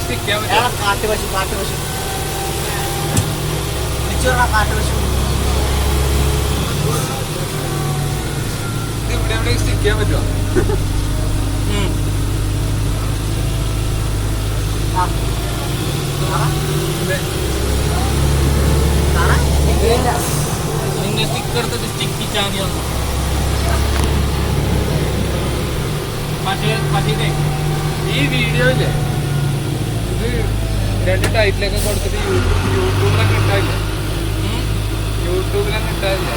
Stick ചെയ്യാൻ പറ്റും. കാട്ടുപശു കാട്ടുപശു ഇത് ഇവിടെ സ്റ്റിക്ക് ചെയ്യാൻ പറ്റുമോ? നിന്റെ സ്റ്റിക്ക് എടുത്തിട്ട് സ്റ്റിക്ക് ചാടി വന്നു. പക്ഷേ ഈ വീഡിയോ ഇല്ലേ, ഇത് 2 ടൈറ്റിലൊക്കെ കൊടുത്തിട്ട് യൂട്യൂബിലൊക്കെ ഇട്ടായില്ലേ? യൂട്യൂബിലൊക്കെ ഇട്ടായില്ലേ?